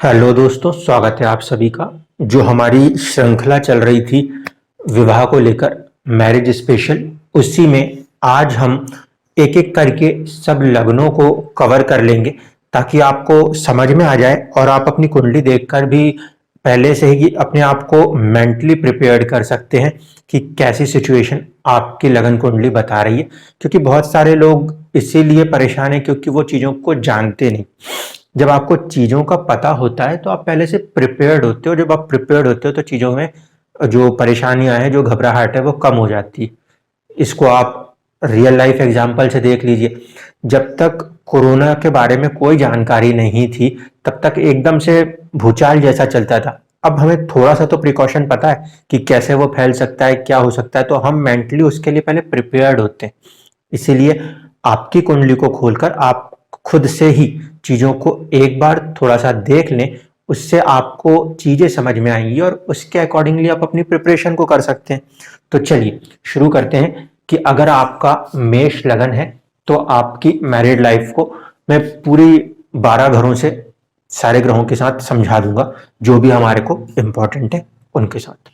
Hello दोस्तों, स्वागत है आप सभी का। जो हमारी श्रृंखला चल रही थी विवाह को लेकर, मैरिज स्पेशल, उसी में आज हम एक एक करके सब लग्नों को कवर कर लेंगे ताकि आपको समझ में आ जाए और आप अपनी कुंडली देखकर भी पहले से ही अपने आप को मेंटली प्रिपेयर्ड कर सकते हैं कि कैसी सिचुएशन आपकी लगन कुंडली बता रही है। क्योंकि बहुत सारे लोग इसीलिए परेशान है क्योंकि वो चीज़ों को जानते नहीं। जब आपको चीज़ों का पता होता है तो आप पहले से प्रिपेयर्ड होते हो। जब आप प्रिपेयर्ड होते हो तो चीज़ों में जो परेशानियां हैं, जो घबराहट है, वो कम हो जाती है। इसको आप रियल लाइफ एग्जाम्पल से देख लीजिए। जब तक कोरोना के बारे में कोई जानकारी नहीं थी तब तक एकदम से भूचाल जैसा चलता था। अब हमें थोड़ा सा तो प्रिकॉशन पता है कि कैसे वो फैल सकता है, क्या हो सकता है, तो हम मेंटली उसके लिए पहले प्रिपेयर्ड होते हैं। इसीलिए आपकी कुंडली को खोलकर आप खुद से ही चीजों को एक बार थोड़ा सा देख लें, उससे आपको चीजें समझ में आएंगी और उसके अकॉर्डिंगली आप अपनी प्रिपरेशन को कर सकते हैं। तो चलिए शुरू करते हैं कि अगर आपका मेष लगन है तो आपकी मैरिड लाइफ को मैं पूरी 12 घरों से सारे ग्रहों के साथ समझा दूंगा, जो भी हमारे को इंपॉर्टेंट है उनके साथ।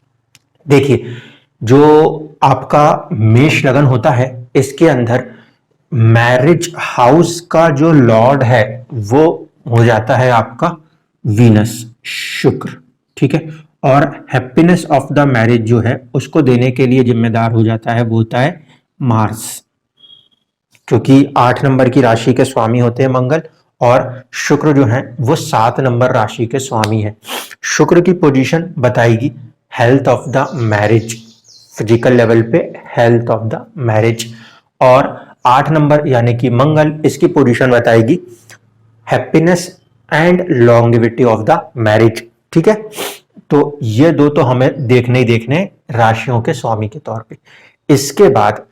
देखिए, जो आपका मेष लगन होता है इसके अंदर मैरिज हाउस का जो लॉर्ड है वो हो जाता है आपका वीनस, शुक्र। ठीक है। और हैप्पीनेस ऑफ द मैरिज जो है उसको देने के लिए जिम्मेदार हो जाता है, वो होता है मार्स। क्योंकि 8 नंबर की राशि के स्वामी होते हैं मंगल, और शुक्र जो है वो 7 नंबर राशि के स्वामी है। शुक्र की पोजीशन बताएगी health of the marriage, physical level पे हेल्थ ऑफ द मैरिज। और 8 नंबर यानी कि मंगल, इसकी पोजीशन बताएगी happiness and longevity of the marriage. ठीक है। तो ये दो तो हमें देखने ही देखने राशियों के स्वामी के तौर पे। इसके बाद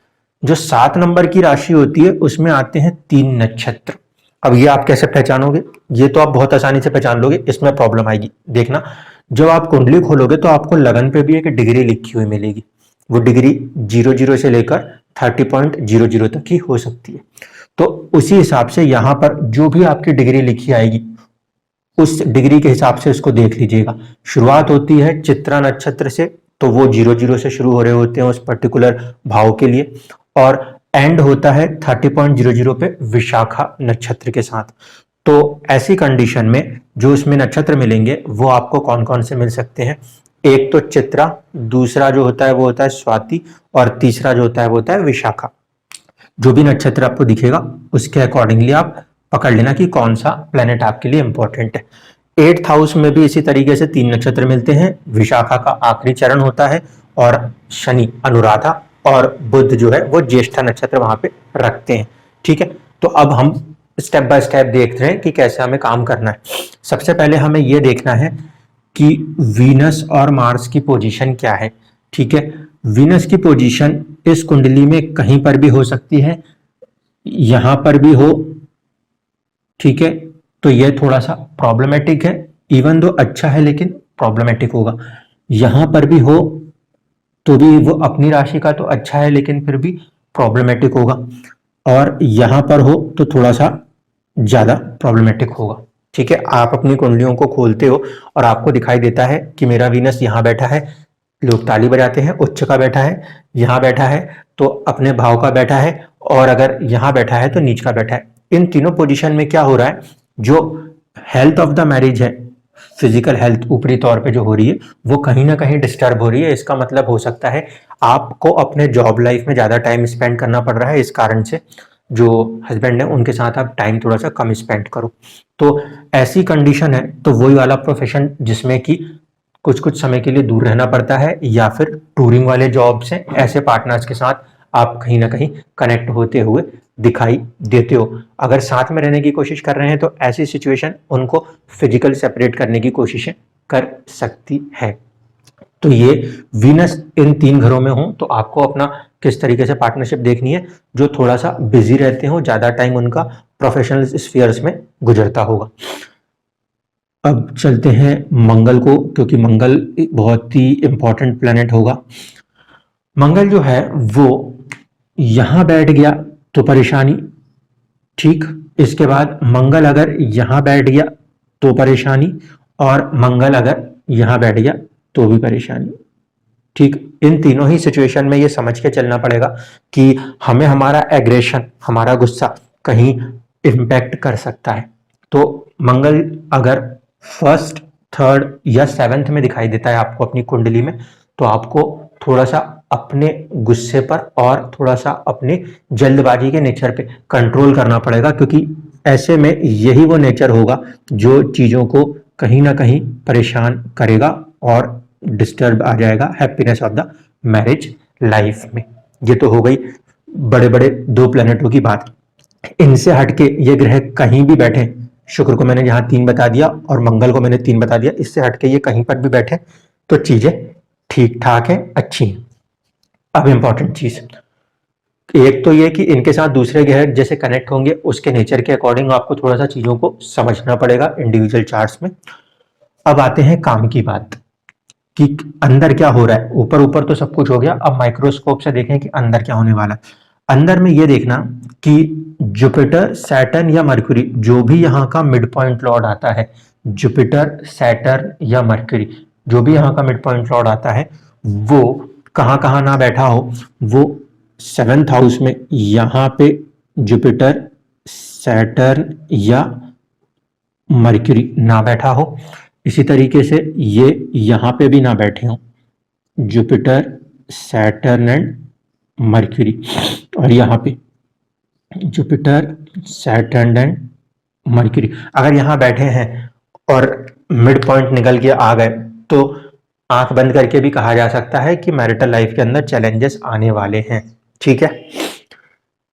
जो 7 नंबर की राशि होती है उसमें आते हैं 3 नक्षत्र। अब ये आप कैसे पहचानोगे? ये तो आप बहुत आसानी से पहचान लोगे, इसमें प्रॉब्लम आएगी। देखना, जब आप कुंडली खोलोगे तो आपको लगन पे भी एक डिग्री लिखी हुई मिलेगी। वो डिग्री 00 से लेकर 30.00 तक ही हो सकती है। तो उसी हिसाब से यहां पर जो भी आपकी डिग्री लिखी आएगी उस डिग्री के हिसाब से उसको देख लीजिएगा। शुरुआत होती है चित्रा नक्षत्र से, तो वो 00 से शुरू हो रहे होते हैं उस पर्टिकुलर भाव के लिए, और एंड होता है 30.00 पे विशाखा नक्षत्र के साथ। तो ऐसी कंडीशन में जो इसमें नक्षत्र मिलेंगे वो आपको कौन कौन से मिल सकते हैं? एक तो चित्रा, दूसरा जो होता है वो होता है स्वाति, और तीसरा जो होता है वो होता है विशाखा। जो भी नक्षत्र आपको दिखेगा उसके अकॉर्डिंगली आप पकड़ लेना कि कौन सा प्लेनेट आपके लिए इंपॉर्टेंट है। 8th हाउस में भी इसी तरीके से 3 नक्षत्र मिलते हैं। विशाखा का आखिरी चरण होता है, और शनि अनुराधा, और बुध जो है वो ज्येष्ठा नक्षत्र वहां पे रखते हैं। ठीक है। तो अब हम स्टेप बाय स्टेप देख रहे हैं कि कैसे हमें काम करना है। सबसे पहले हमें यह देखना है कि वीनस और मार्स की पोजीशन क्या है। ठीक है। वीनस की पोजीशन इस कुंडली में कहीं पर भी हो सकती है, यहां पर भी हो। ठीक है। तो यह थोड़ा सा प्रॉब्लमेटिक है, इवन दो अच्छा है लेकिन प्रॉब्लमेटिक होगा। यहां पर भी हो तो भी वो अपनी राशि का तो अच्छा है लेकिन फिर भी प्रॉब्लमेटिक होगा, और यहां पर हो तो थोड़ा सा ज्यादा प्रॉब्लमेटिक होगा। ठीक है। आप अपनी कुंडलियों को खोलते हो और आपको दिखाई देता है कि मेरा वीनस यहां बैठा है, लोग ताली बजाते हैं। उच्च का बैठा है, यहां बैठा है तो अपने भाव का बैठा है, और अगर यहां बैठा है तो नीच का बैठा है। इन तीनों पोजीशन में क्या हो रहा है, जो हेल्थ ऑफ द मैरिज है, फिजिकल हेल्थ ऊपरी तौर पे जो हो रही है वो कहीं ना कहीं डिस्टर्ब हो रही है। इसका मतलब हो सकता है आपको अपने जॉब लाइफ में ज्यादा टाइम स्पेंड करना पड़ रहा है, इस कारण से जो हस्बैंड है उनके साथ आप टाइम थोड़ा सा कम स्पेंड करो। तो ऐसी कंडीशन है तो वही वाला प्रोफेशन जिसमें कि कुछ कुछ समय के लिए दूर रहना पड़ता है, या फिर टूरिंग वाले जॉब से ऐसे पार्टनर्स के साथ आप कहीं ना कहीं कनेक्ट होते हुए दिखाई देते हो। अगर साथ में रहने की कोशिश कर रहे हैं तो ऐसी सिचुएशन उनको फिजिकल सेपरेट करने की कोशिशें कर सकती है। तो ये वीनस इन 3 घरों में हो तो आपको अपना किस तरीके से पार्टनरशिप देखनी है। जो थोड़ा सा बिजी रहते हो, ज्यादा टाइम उनका प्रोफेशनल स्फीयर्स में गुजरता होगा। अब चलते हैं मंगल को, क्योंकि मंगल बहुत ही इंपॉर्टेंट प्लेनेट होगा। मंगल जो है वो यहां बैठ गया तो परेशानी। ठीक। इसके बाद मंगल अगर यहां बैठ गया तो परेशानी, और मंगल अगर यहाँ बैठ गया तो भी परेशानी। ठीक, इन तीनों ही सिचुएशन में ये समझ के चलना पड़ेगा कि हमें हमारा एग्रेशन, हमारा गुस्सा कहीं इम्पैक्ट कर सकता है। तो मंगल अगर फर्स्ट, थर्ड या सेवेंथ में दिखाई देता है आपको अपनी कुंडली में, तो आपको थोड़ा सा अपने गुस्से पर और थोड़ा सा अपने जल्दबाजी के नेचर पे कंट्रोल करना पड़ेगा, क्योंकि ऐसे में यही वो नेचर होगा जो चीज़ों को कहीं ना कहीं परेशान करेगा और डिस्टर्ब आ जाएगा happiness of the marriage life में। ये तो हो गई बड़े बड़े दो प्लैनेटों की बात। इनसे हटके ये ग्रह कहीं भी बैठे, शुक्र को मैंने यहाँ 3 बता दिया और मंगल को मैंने 3 बता दिया, इससे हटके ये कहीं पर भी बैठे तो चीजें ठीक ठाक है, अच्छी हैं। अब इंपॉर्टेंट चीज एक तो ये कि इनके साथ दूसरे ग्रह जैसे कनेक्ट होंगे उसके नेचर के अकॉर्डिंग आपको थोड़ा सा चीजों को समझना पड़ेगा इंडिविजुअल चार्ट्स में। अब आते हैं काम की बात कि अंदर क्या हो रहा है। ऊपर ऊपर तो सब कुछ हो गया, अब माइक्रोस्कोप से देखें कि अंदर क्या होने वाला है। अंदर में ये देखना कि जुपिटर, सैटर्न या मरकरी, जो भी यहाँ का मिड पॉइंट लॉर्ड आता है, जुपिटर, सैटर्न या मरकरी, जो भी यहाँ का मिड पॉइंट लॉर्ड आता है, वो कहाँ कहाँ ना बैठा हो। वो 7th हाउस में यहाँ पे जुपिटर, सैटर्न या मरकरी ना बैठा हो। इसी तरीके से ये यहाँ पे भी ना बैठे हों, जुपिटर, सैटर्न एंड मरकरी, और यहाँ पे जुपिटर, सैटर्न एंड मरकरी अगर यहाँ बैठे हैं और मिड पॉइंट निकल के आ गए, तो आंख बंद करके भी कहा जा सकता है कि मैरिटल लाइफ के अंदर चैलेंजेस आने वाले हैं। ठीक है,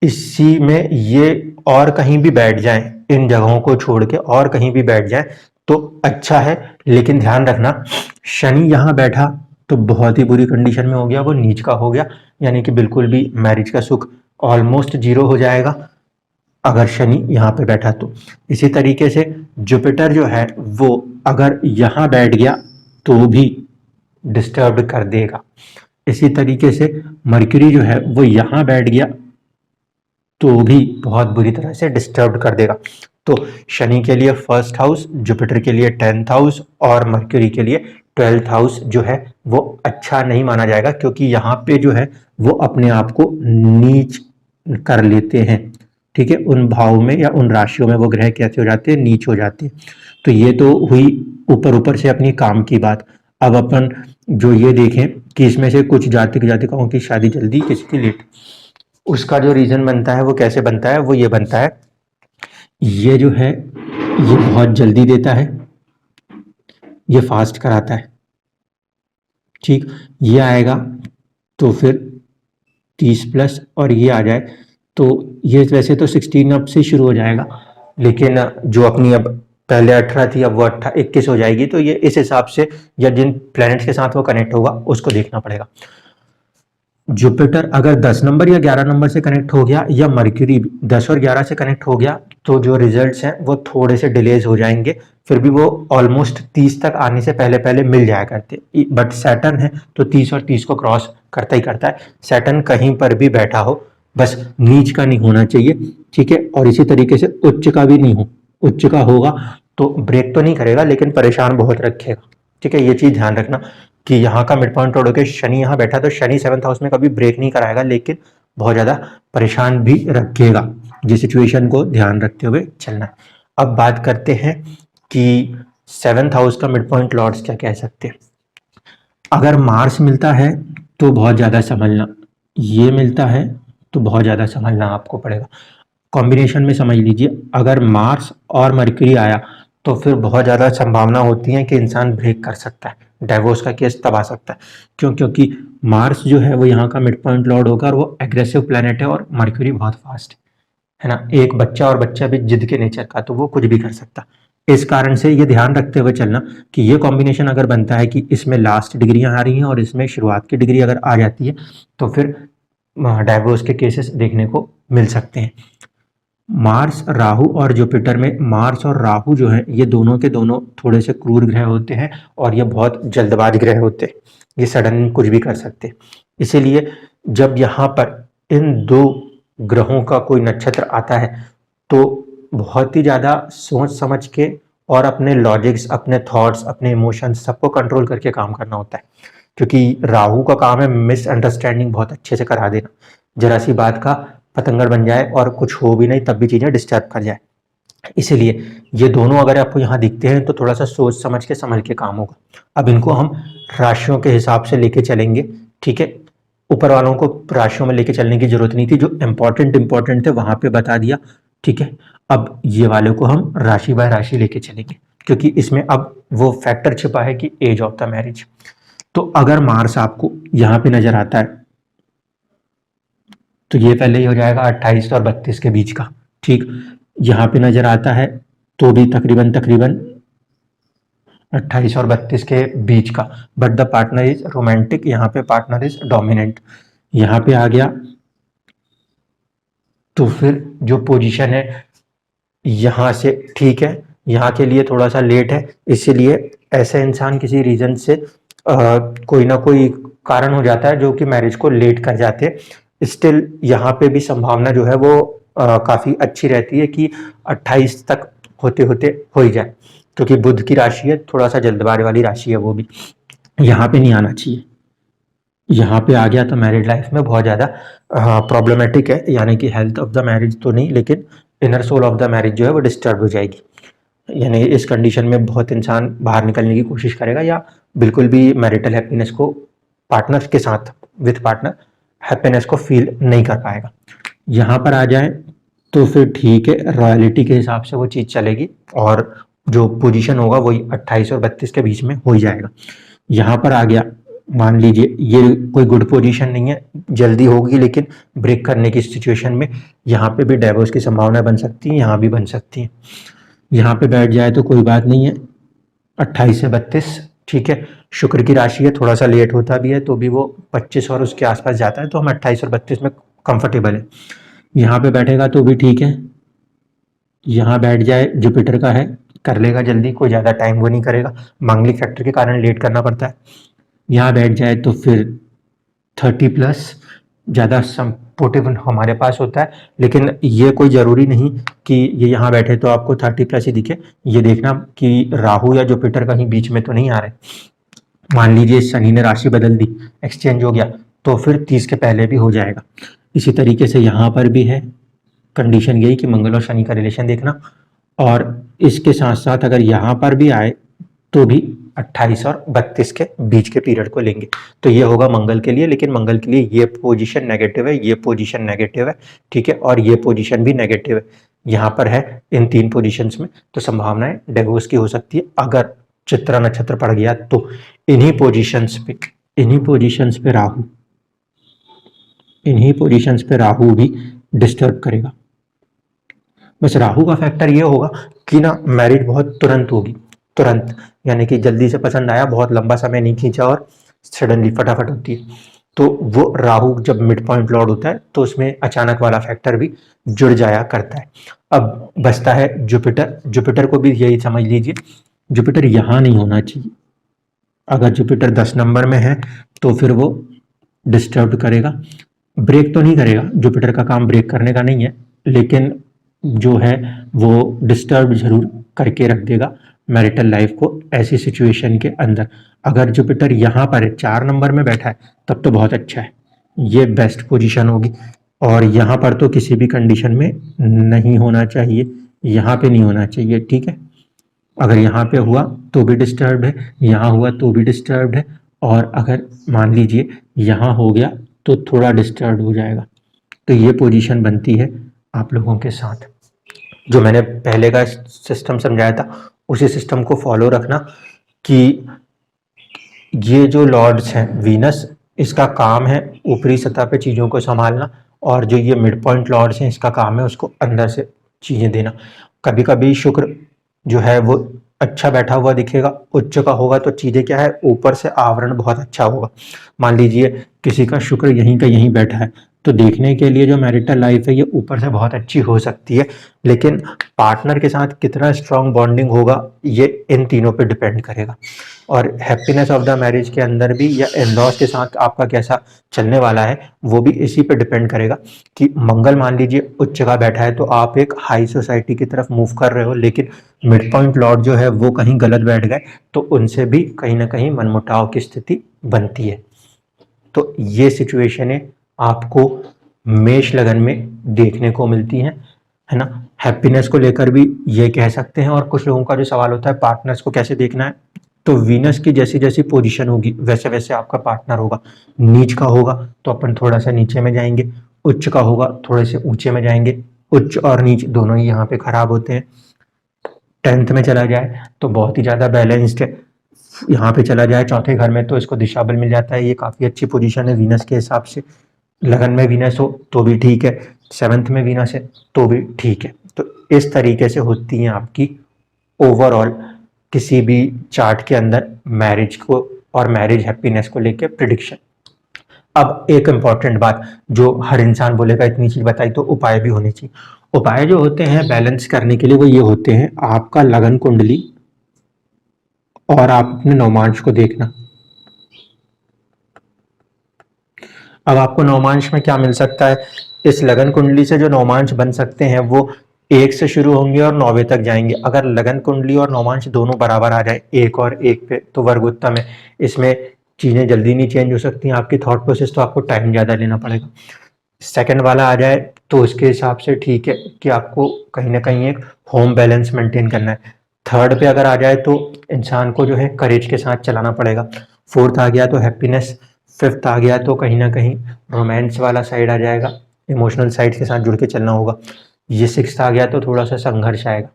इसी में ये और कहीं भी बैठ जाएं, इन जगहों को छोड़ के और कहीं भी बैठ जाएं तो अच्छा है। लेकिन ध्यान रखना, शनि यहाँ बैठा तो बहुत ही बुरी कंडीशन में हो गया, वो नीच का हो गया, यानी कि बिल्कुल भी मैरिज का सुख ऑलमोस्ट जीरो हो जाएगा अगर शनि यहाँ पे बैठा तो। इसी तरीके से जुपिटर जो है वो अगर यहाँ बैठ गया तो भी डिस्टर्ब कर देगा। इसी तरीके से मरकरी जो है वो यहाँ बैठ गया तो भी बहुत बुरी तरह से डिस्टर्ब कर देगा। तो शनि के लिए 1st हाउस, जुपिटर के लिए 10th हाउस और मरकरी के लिए 12th हाउस जो है वो अच्छा नहीं माना जाएगा, क्योंकि यहाँ पे जो है वो अपने आप को नीच कर लेते हैं। ठीक है, उन भाव में या उन राशियों में वो ग्रह कैसे हो जाते हैं, नीच हो जाते हैं। तो ये तो हुई ऊपर ऊपर से अपनी काम की बात। अब अपन जो ये देखें कि इसमें से कुछ जातक जातिकाओं की शादी जल्दी, किसी की लेट, उसका जो रीजन बनता है वो कैसे बनता है, वो ये बनता है, ये जो है ये बहुत जल्दी देता है, ये फास्ट कराता है। ठीक, ये आएगा तो फिर 30+ और ये आ जाए तो ये वैसे तो 16 अब से शुरू हो जाएगा, लेकिन जो अपनी अब पहले 18 थी अब वो 21 हो जाएगी। तो ये इस हिसाब से या जिन प्लैनेट्स के साथ वो कनेक्ट होगा उसको देखना पड़ेगा। जुपिटर अगर 10 नंबर या 11 नंबर से कनेक्ट हो गया या मरकरी 10 और 11 से कनेक्ट हो गया तो जो रिजल्ट्स हैं वो थोड़े से डिलेज हो जाएंगे, फिर भी वो ऑलमोस्ट 30 तक आने से पहले पहले मिल जाया करते। बट सैटर्न है तो 30 और 30 को क्रॉस करता ही करता है। सैटर्न कहीं पर भी बैठा हो, बस नीच का नहीं होना चाहिए। ठीक है, और इसी तरीके से उच्च का भी नहीं हो, उच्च का होगा तो ब्रेक तो नहीं करेगा लेकिन परेशान बहुत रखेगा। ठीक है, ये चीज ध्यान रखना कि यहाँ का मिड पॉइंट तोड़ के शनि यहाँ बैठा तो शनि 7th हाउस में कभी ब्रेक नहीं कराएगा, लेकिन बहुत ज्यादा परेशान भी रखेगा। जिस सिचुएशन को ध्यान रखते हुए चलना। अब बात करते हैं कि 7th हाउस का मिड पॉइंट लॉर्ड्स क्या कह सकते हैं। अगर मार्स मिलता है तो बहुत ज्यादा संभलना, ये मिलता है तो बहुत ज्यादा संभलना आपको पड़ेगा। कॉम्बिनेशन में समझ लीजिए, अगर मार्स और मरकरी आया तो फिर बहुत ज़्यादा संभावना होती है कि इंसान ब्रेक कर सकता है, डाइवोर्स का केस तब आ सकता है। क्योंकि मार्स जो है वो यहाँ का मिड पॉइंट लॉर्ड होगा और वो एग्रेसिव प्लैनेट है और मरकरी बहुत फास्ट है ना, एक बच्चा और बच्चा भी जिद के नेचर का, तो वो कुछ भी कर सकता। इस कारण से ये ध्यान रखते हुए चलना कि ये कॉम्बिनेशन अगर बनता है कि इसमें लास्ट डिग्रियां आ रही हैं और इसमें शुरुआत की डिग्री अगर आ जाती है तो फिर डाइवोर्स के केसेस देखने को मिल सकते हैं। मार्स, राहु और जुपिटर में मार्स और राहु जो है ये दोनों के दोनों थोड़े से क्रूर ग्रह होते हैं और ये बहुत जल्दबाज ग्रह होते हैं, ये सडन कुछ भी कर सकते हैं। इसीलिए जब यहाँ पर इन दो ग्रहों का कोई नक्षत्र आता है तो बहुत ही ज़्यादा सोच समझ के और अपने लॉजिक्स, अपने थॉट्स, अपने इमोशंस सबको कंट्रोल करके काम करना होता है, क्योंकि राहु का काम है मिसअंडरस्टैंडिंग बहुत अच्छे से करा देना, जरा सी बात का पतंगड़ बन जाए और कुछ हो भी नहीं तब भी चीज़ें डिस्टर्ब कर जाए। इसीलिए ये दोनों अगर आपको यहाँ दिखते हैं तो थोड़ा सा सोच समझ के संभल के काम होगा। अब इनको हम राशियों के हिसाब से लेके चलेंगे, ठीक है। ऊपर वालों को राशियों में लेके चलने की जरूरत नहीं थी, जो इंपॉर्टेंट थे वहां पे बता दिया, ठीक है। अब ये वाले को हम राशि बाय राशि लेके चलेंगे, क्योंकि इसमें अब वो फैक्टर छिपा है कि एज ऑफ द मैरिज। तो अगर मार्स आपको यहाँ पे नजर आता है तो ये पहले ही हो जाएगा 28 और 32 के बीच का, ठीक। यहाँ पे नजर आता है तो भी तकरीबन 28 और 32 के बीच का, but the partner is romantic, यहाँ पे पार्टनर इज डोमिनेंट। यहाँ पे आ गया तो फिर जो पोजीशन है यहाँ से, ठीक है, यहाँ के लिए थोड़ा सा लेट है, इसीलिए ऐसे इंसान किसी रीजन से कोई ना कोई कारण हो जाता है जो कि मैरिज को लेट कर जाते हैं। स्टिल यहाँ पे भी संभावना जो है वो काफी अच्छी रहती है कि 28 तक होते होते हो ही जाए, क्योंकि बुध की राशि है, थोड़ा सा जल्दबाजी वाली राशि है वो भी, यहाँ पे नहीं आना चाहिए। यहाँ पे आ गया तो मैरिड लाइफ में बहुत ज़्यादा प्रॉब्लमेटिक है, यानी कि हेल्थ ऑफ द मैरिज तो नहीं, लेकिन inner soul of the marriage जो है वो डिस्टर्ब हो जाएगी। यानी इस कंडीशन में बहुत इंसान बाहर निकलने की कोशिश करेगा या बिल्कुल भी मैरिटल हैप्पीनेस को पार्टनर के साथ विथ पार्टनर हैप्पीनेस को फील नहीं कर पाएगा। यहाँ पर आ जाए तो फिर ठीक है, रॉयलिटी के हिसाब से वो चीज़ चलेगी और जो पोजीशन होगा वही 28 और 32 के बीच में हो ही जाएगा। यहाँ पर आ गया, मान लीजिए ये कोई गुड पोजीशन नहीं है, जल्दी होगी लेकिन ब्रेक करने की सिचुएशन में यहाँ पे भी डाइवोर्स की संभावना बन सकती है, यहाँ भी बन सकती है। यहाँ पे बैठ जाए तो कोई बात नहीं है, 28 से 32, ठीक है। शुक्र की राशि है, थोड़ा सा लेट होता भी है तो भी वो 25 और उसके आसपास जाता है, तो हम 28 और 32 में कंफर्टेबल है। यहाँ पे बैठेगा तो भी ठीक है। यहाँ बैठ जाए, जुपिटर का है, कर लेगा जल्दी, कोई ज़्यादा टाइम वो नहीं करेगा, मांगलिक फैक्टर के कारण लेट करना पड़ता है। यहाँ बैठ जाए तो फिर 30+ ज़्यादा सपोर्टिव हमारे पास होता है, लेकिन ये कोई ज़रूरी नहीं कि ये यहाँ बैठे तो आपको 30+ ही दिखे। ये देखना कि राहु या जुपिटर कहीं बीच में तो नहीं आ रहे। मान लीजिए शनि ने राशि बदल दी, एक्सचेंज हो गया, तो फिर 30 के पहले भी हो जाएगा। इसी तरीके से यहाँ पर भी है कंडीशन यही कि मंगल और शनि का रिलेशन देखना, और इसके साथ साथ अगर यहाँ पर भी आए तो भी 28 और 32 के बीच के पीरियड को लेंगे, तो ये होगा मंगल के लिए। लेकिन मंगल के लिए ये पोजीशन नेगेटिव है, ये पोजीशन नेगेटिव है, ठीक है, और ये पोजीशन भी नेगेटिव है। यहाँ पर है इन 3 पोजीशंस में, तो संभावनाएं डिवोर्स की हो सकती है अगर चित्रा नक्षत्र पड़ गया तो। इन्हीं पोजीशंस पे राहु भी डिस्टर्ब करेगा। बस राहु का फैक्टर ये होगा कि ना मैरिज बहुत तुरंत होगी, तुरंत, यानी कि जल्दी से पसंद आया, बहुत लंबा समय नहीं खींचा और सडनली फटाफट होती है। तो वो राहु जब मिड पॉइंट लॉर्ड होता है तो उसमें अचानक वाला फैक्टर भी जुड़ जाया करता है। अब बचता है जुपिटर। जुपिटर को भी यही समझ लीजिए, जुपिटर यहाँ नहीं होना चाहिए। अगर जुपिटर 10 नंबर में है तो फिर वो डिस्टर्ब करेगा, ब्रेक तो नहीं करेगा, जुपिटर का काम ब्रेक करने का नहीं है, लेकिन जो है वो डिस्टर्ब जरूर करके रख देगा मैरिटल लाइफ को ऐसी सिचुएशन के अंदर। अगर जुपिटर यहाँ पर है, 4 नंबर में बैठा है, तब तो बहुत अच्छा है, ये बेस्ट पोजीशन होगी। और यहाँ पर तो किसी भी कंडीशन में नहीं होना चाहिए, यहाँ पे नहीं होना चाहिए, ठीक है। अगर यहाँ पे हुआ तो भी डिस्टर्ब है, यहाँ हुआ तो भी डिस्टर्ब है, और अगर मान लीजिए यहाँ हो गया तो थोड़ा डिस्टर्ब हो जाएगा। तो ये पोजीशन बनती है आप लोगों के साथ। जो मैंने पहले का सिस्टम समझाया था उसी सिस्टम को फॉलो रखना कि ये जो लॉर्ड्स हैं, वीनस, इसका काम है ऊपरी सतह पे चीज़ों को संभालना, और जो ये मिड पॉइंट लॉर्ड्स हैं इसका काम है उसको अंदर से चीज़ें देना। कभी कभी शुक्र जो है वो अच्छा बैठा हुआ दिखेगा, उच्च का होगा तो चीज़ें क्या है, ऊपर से आवरण बहुत अच्छा होगा। मान लीजिए किसी का शुक्र यहीं का यहीं बैठा है तो देखने के लिए जो मैरिटल लाइफ है ये ऊपर से बहुत अच्छी हो सकती है, लेकिन पार्टनर के साथ कितना स्ट्रांग बॉन्डिंग होगा ये इन तीनों पे डिपेंड करेगा। और हैप्पीनेस ऑफ द मैरिज के अंदर भी या इन-लॉज के साथ आपका कैसा चलने वाला है वो भी इसी पे डिपेंड करेगा कि मंगल मान लीजिए उच्च जगह बैठा है तो आप एक हाई सोसाइटी की तरफ मूव कर रहे हो, लेकिन मिड पॉइंट लॉर्ड जो है वो कहीं गलत बैठ गए तो उनसे भी कहीं ना कहीं मनमुटाव की स्थिति बनती है। तो ये सिचुएशनें आपको मेष लगन में देखने को मिलती हैं, है ना। हैप्पीनेस को लेकर भी ये कह सकते हैं। और कुछ लोगों का जो सवाल होता है पार्टनर्स को कैसे देखना है, तो वीनस की जैसी जैसी पोजीशन होगी वैसे वैसे आपका पार्टनर होगा। नीच का होगा तो अपन थोड़ा सा नीचे में जाएंगे, उच्च का होगा थोड़े से ऊंचे में जाएंगे। उच्च और नीच दोनों ही यहाँ पे खराब होते हैं। 10th में चला जाए तो बहुत ही ज़्यादा बैलेंस्ड है। यहाँ पे चला जाए चौथे घर में तो इसको दिशा बल मिल जाता है, ये काफ़ी अच्छी पोजीशन है वीनस के हिसाब से। लगन में वीनस हो तो भी ठीक है, 7th में वीनस है तो भी ठीक है। तो इस तरीके से होती हैं आपकी ओवरऑल किसी भी चार्ट के अंदर मैरिज को और मैरिज हैप्पीनेस को लेकर प्रिडिक्शन। अब एक इंपॉर्टेंट बात जो हर इंसान बोलेगा इतनी चीज बताई तो उपाय भी होने चाहिए। उपाय जो होते हैं बैलेंस करने के लिए वो ये होते हैं, आपका लगन कुंडली और आप अपने नवमांश को देखना। अब आपको नवमांश में क्या मिल सकता है, इस लगन कुंडली से जो नवमांश बन सकते हैं वो 1 से शुरू होंगे और 9वें तक जाएंगे। अगर लगन कुंडली और नवमांश दोनों बराबर आ जाए 1 और 1 पे तो वर्ग उत्तम है। इसमें चीजें जल्दी नहीं चेंज हो सकती हैं, आपकी थॉट प्रोसेस तो आपको टाइम ज्यादा लेना पड़ेगा। सेकंड वाला आ जाए तो उसके हिसाब से ठीक है कि आपको कहीं ना कहीं एक होम बैलेंस मेंटेन करना है। थर्ड पे अगर आ जाए तो इंसान को जो है करेज के साथ चलाना पड़ेगा। फोर्थ आ गया तो हैप्पीनेस, फिफ्थ आ गया तो कहीं ना कहीं रोमांस वाला साइड आ जाएगा, इमोशनल साइड के साथ जुड़ के चलना होगा। ये सिक्स्थ आ गया तो थोड़ा सा संघर्ष आएगा।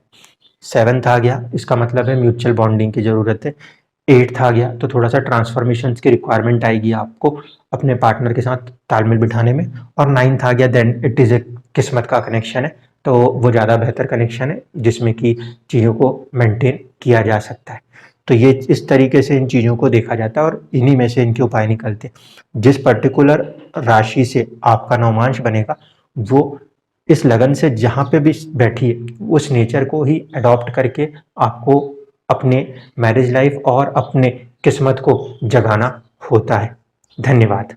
सेवन्थ आ गया इसका मतलब है म्यूचुअल बॉन्डिंग की जरूरत है। एट्थ आ गया तो थोड़ा सा ट्रांसफॉर्मेशन की रिक्वायरमेंट आएगी आपको अपने पार्टनर के साथ तालमेल बिठाने में। और नाइन्थ आ गया देन इट इज़ ए किस्मत का कनेक्शन है, तो वो ज़्यादा बेहतर कनेक्शन है जिसमें कि चीज़ों को मेंटेन किया जा सकता है। तो ये इस तरीके से इन चीज़ों को देखा जाता है और इन्हीं में से इनके उपाय निकलते हैं। जिस पर्टिकुलर राशि से आपका नवमांश बनेगा वो इस लगन से जहाँ पे भी बैठी है उस नेचर को ही अडॉप्ट करके आपको अपने मैरिज लाइफ और अपने किस्मत को जगाना होता है। धन्यवाद।